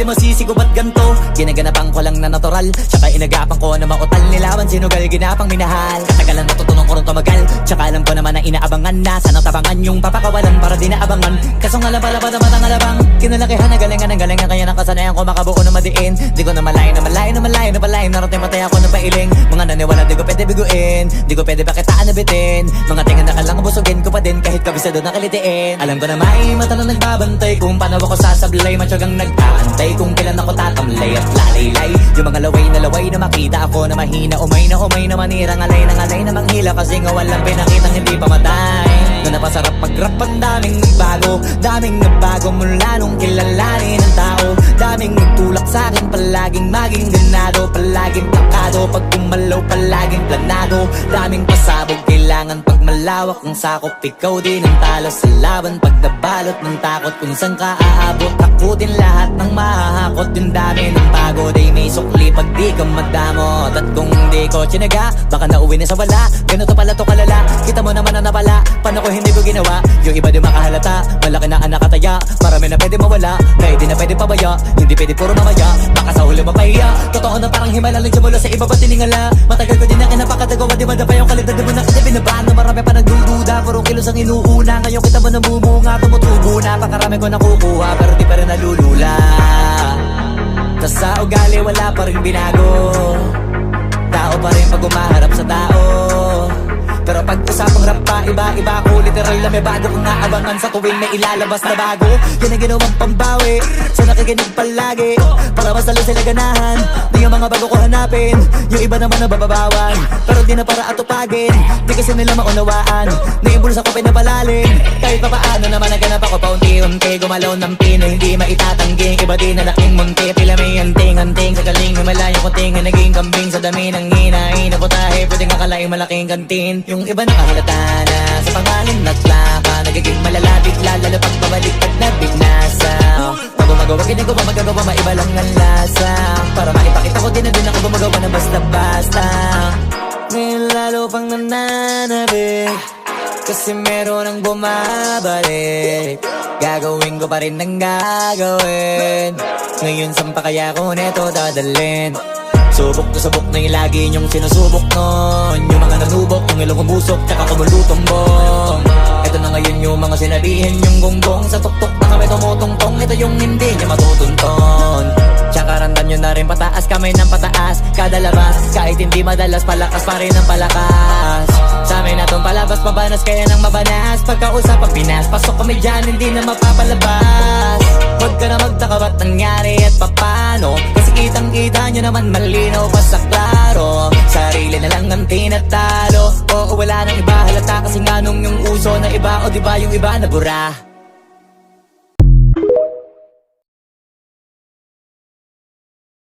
masisi ko ba't ganto? Ginaganapan ko lang na natural, tsaka inagapan ko na mautal. Nilawan sinugal, ginapang minahal. Katagalan natutunan ko rin tumagal, tsaka alam ko naman na inaabangan na. Sanang tabangan yung papakawalan para di naabangan. Kaso nga lang pala pa naman ang alabang kinalakihan na galingan ng galingan. Kaya nakasanayan ko makabuo na madiin. Di ko na malayo na malayo na malayo na palayo. Narating patay ako na pailing. Mga naniwala di ko pwede biguin, di ko pwede pakitaan na bitin. Mga tingan na kalang busugin ko pa din kahit kabisado na kalitiin. Alam ko na may mata na nagbabantay kung paano ako sasablay. Matyagang nag-aantay kung kailan ako tatamlay at lalaylay. Yung mga laway na makita ako na mahina. Umay na manirang alay na manghila. Kasi nga walang pinakitang hindi pamatay. Na napasarap mag-rap ang daming nagbago mula nung kilalanin ang tao. Daming nagtulak sa'kin, palaging maging ganado, palaging plakado, pag kumalaw palaging planado. Daming pasabog, kailangan pag malawak ang sakop. Ikaw din ang talo sa laban pag nabalot ng takot. Kung saan ka aabot, takutin lahat ng mahahakot. Yung dami ng pagod ay may sukli pag di ka madamot. At kung di ko tsinaga, baka nauwi na sa wala. Ganito pala to kalala, kita mo naman na napala. Paano ko hindi ko ginawa, yung iba di makahalata. Malaki na anak kataya, marami na pwede mawala. Kaya di na pwede pabaya, hindi pwede puro mamaya. Baka sa huli mapahiya, totoo na parang himala lang simula sa iba ba tiningala. Matagal ko din na kinapakatagawa, di madapa yung kalidad. Di mo na kasi binabaan na marami pa nagdududa. Puro kilos ang inuuna, ngayon kita mo namumunga. Tumutubo na, pakarami ko nakukuha, pero di pa rin nalulula. Tas sa ugali wala pa rin binago, tao pa rin pag umaharap sa tao. Pero pag usapang rap pa, iba ko literal na may bago kong naabangan sa tuwing may ilalabas na bago. Yan ang ginawang pambawi sa nakikinig palagi, para mas lalo sila ganahan. Di yung mga bago ko hanapin, yung iba naman na bababawan. Pero di na para atupagin, di kasi nila maunawaan. Naimbulsa ko pinapalalim, kahit pa paano naman naganap ako paunti-unti. Gumalaw ng pino, hindi maitatanggi. Iba din na laking munti, pila may anting-anting. Sa galing may malayo kunting, naging kambing sa dami ng hinahin. Naputahe, pwedeng akalaing malaking kantin. Yung iba nakahalata na sa pangalan at laka, nagiging malalapit lalo pag babalik at nabinasa. Pag gumagawa, ginagawa, magagawa, maiba lang ang lasa. Para maipakita ko din na din ako gumagawa na basta-basta. Ngayon lalo pang nananabik, kasi meron ang bumabalik. Gagawin ko pa rin ang gagawin. Ngayon saan pa kaya ko neto dadalhin? Subok na yung lagi niyong sinusubok nun. Yung mga nanubok, yung ilong umusok, tsaka kumulutong bong. Ito na ngayon yung mga sinabihin yung gonggong. Sa tuktok na kami tumutungtong, ito yung hindi niya matutunton. Tsaka randan nyo na rin pataas, kamay ng pataas. Kada labas, kahit hindi madalas, palakas pa rin ang palakas. Sa amin na tong palabas, mabanas kaya nang mabanas. Pagkausap pag pinas, pasok kami dyan, hindi na mapapalabas. Huwag ka na magtaka ba't nangyari at papano, kasi kitang-kita nyo naman malinaw pa sa klaro. Sarili na lang ang tinatalo, oo wala nang iba halata. Kasi nga nung yung uso na iba, o diba yung iba nabura.